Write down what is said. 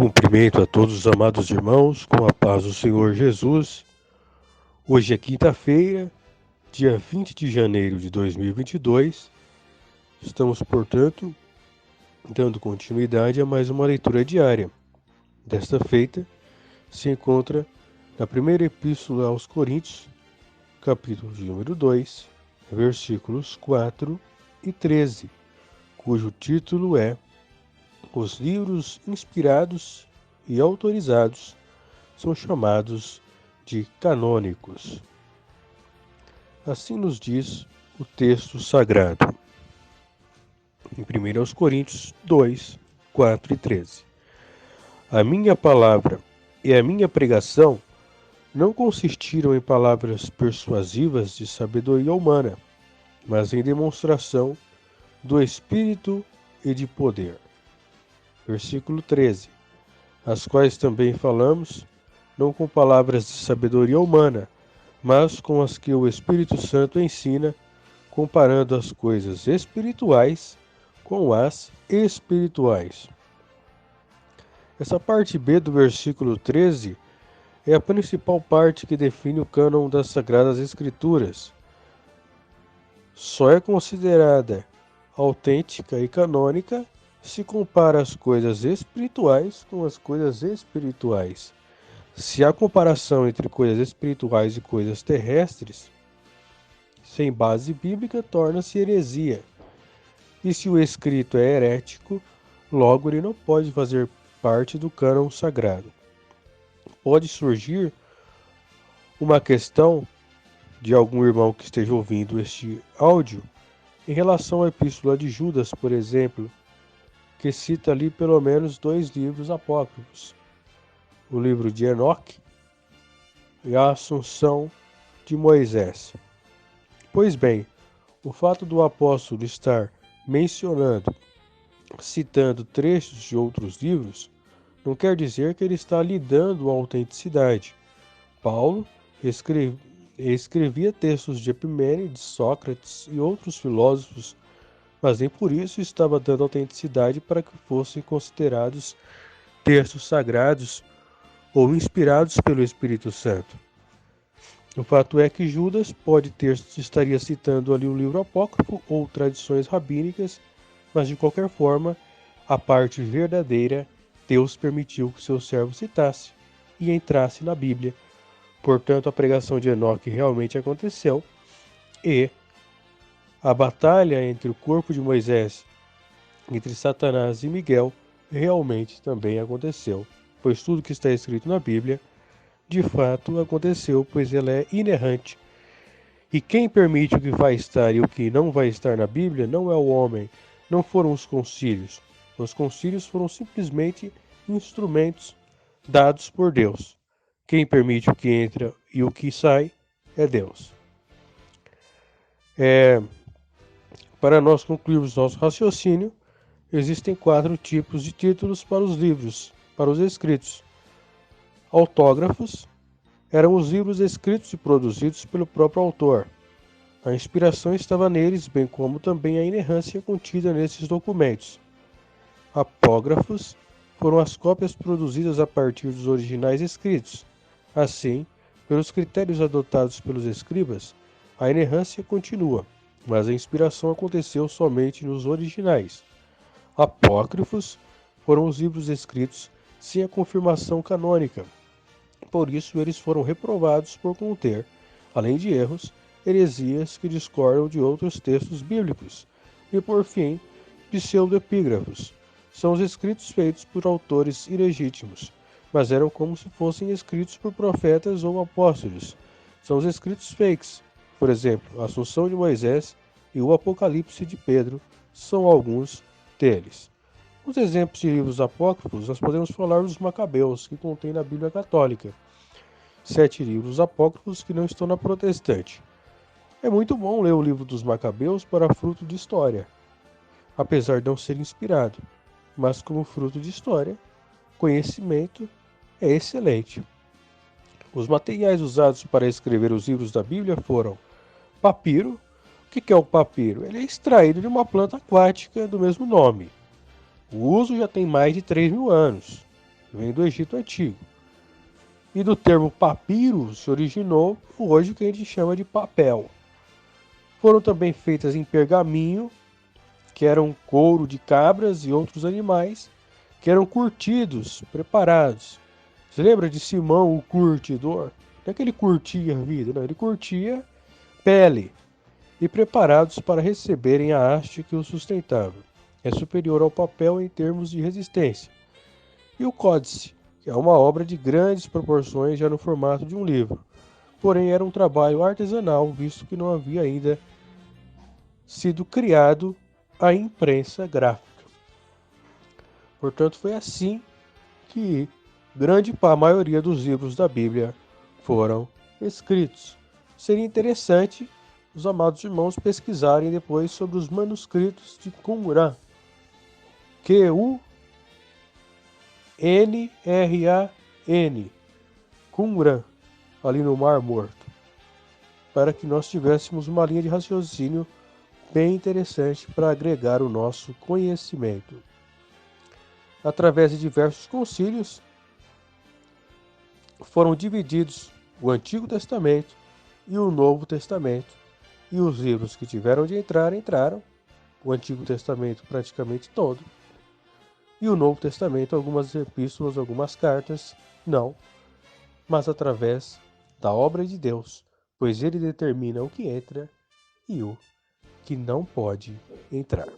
Cumprimento a todos os amados irmãos com a paz do Senhor Jesus. Hoje é quinta-feira, dia 20 de janeiro de 2022. Estamos, portanto, dando continuidade a mais uma leitura diária. Desta feita, se encontra na primeira epístola aos Coríntios, capítulo de número 2, versículos 4 e 13, cujo título é Os livros inspirados e autorizados são chamados de canônicos. Assim nos diz o texto sagrado, em 1 Coríntios 2, 4 e 13. A minha palavra e a minha pregação não consistiram em palavras persuasivas de sabedoria humana, mas em demonstração do Espírito e de poder. Versículo 13. As quais também falamos, não com palavras de sabedoria humana, mas com as que o Espírito Santo ensina, comparando as coisas espirituais com as espirituais. Essa parte B do versículo 13 é a principal parte que define o cânon das Sagradas Escrituras. Só é considerada autêntica e canônica se compara as coisas espirituais com as coisas espirituais. Se há comparação entre coisas espirituais e coisas terrestres, sem base bíblica, torna-se heresia. E se o escrito é herético, logo ele não pode fazer parte do cânon sagrado. Pode surgir uma questão de algum irmão que esteja ouvindo este áudio em relação à Epístola de Judas, por exemplo, que cita ali pelo menos 2 livros apócrifos, o livro de Enoque e a Assunção de Moisés. Pois bem, o fato do apóstolo estar mencionando, citando trechos de outros livros, não quer dizer que ele está lhe dando a autenticidade. Paulo escrevia textos de Epimênides, Sócrates e outros filósofos, mas nem por isso estava dando autenticidade para que fossem considerados textos sagrados ou inspirados pelo Espírito Santo. O fato é que Judas estaria citando ali um livro apócrifo ou tradições rabínicas, mas de qualquer forma, a parte verdadeira Deus permitiu que seu servo citasse e entrasse na Bíblia. Portanto, a pregação de Enoque realmente aconteceu e a batalha entre o corpo de Moisés, entre Satanás e Miguel, realmente também aconteceu, pois tudo que está escrito na Bíblia, de fato aconteceu, pois ela é inerrante. E quem permite o que vai estar e o que não vai estar na Bíblia não é o homem, não foram os concílios. Os concílios foram simplesmente instrumentos dados por Deus. Quem permite o que entra e o que sai é Deus. Para nós concluirmos nosso raciocínio, existem 4 tipos de títulos para os livros, para os escritos. Autógrafos eram os livros escritos e produzidos pelo próprio autor. A inspiração estava neles, bem como também a inerrância contida nesses documentos. Apógrafos foram as cópias produzidas a partir dos originais escritos. Assim, pelos critérios adotados pelos escribas, a inerrância continua, mas a inspiração aconteceu somente nos originais. Apócrifos foram os livros escritos sem a confirmação canônica. Por isso, eles foram reprovados por conter, além de erros, heresias que discordam de outros textos bíblicos. E, por fim, pseudoepígrafos. São os escritos feitos por autores ilegítimos, mas eram como se fossem escritos por profetas ou apóstolos. São os escritos fakes. Por exemplo, a Assunção de Moisés e o Apocalipse de Pedro são alguns deles. Os exemplos de livros apócrifos, nós podemos falar dos Macabeus, que contém na Bíblia Católica. 7 livros apócrifos que não estão na Protestante. É muito bom ler o livro dos Macabeus para fruto de história, apesar de não ser inspirado, mas como fruto de história, conhecimento é excelente. Os materiais usados para escrever os livros da Bíblia foram papiro. O que é o papiro? Ele é extraído de uma planta aquática do mesmo nome. O uso já tem mais de 3.000 anos. vem do Egito Antigo. E do termo papiro se originou hoje o que a gente chama de papel. Foram também feitas em pergaminho, que eram couro de cabras e outros animais, que eram curtidos, preparados. Você lembra de Simão, o curtidor? Não é que ele curtia a vida, não, ele curtia pele. E preparados para receberem a haste que o sustentava. É superior ao papel em termos de resistência. E o códice, que é uma obra de grandes proporções já no formato de um livro. Porém, era um trabalho artesanal, visto que não havia ainda sido criado a imprensa gráfica. Portanto, foi assim que a maioria dos livros da Bíblia foram escritos. Seria interessante os amados irmãos pesquisarem depois sobre os manuscritos de Qumran. Q-U-N-R-A-N. Qumran, ali no Mar Morto. Para que nós tivéssemos uma linha de raciocínio bem interessante para agregar o nosso conhecimento. Através de diversos concílios, foram divididos o Antigo Testamento e o Novo Testamento, e os livros que tiveram de entrar, entraram, o Antigo Testamento praticamente todo, e o Novo Testamento, algumas epístolas, algumas cartas, não, mas através da obra de Deus, pois ele determina o que entra e o que não pode entrar.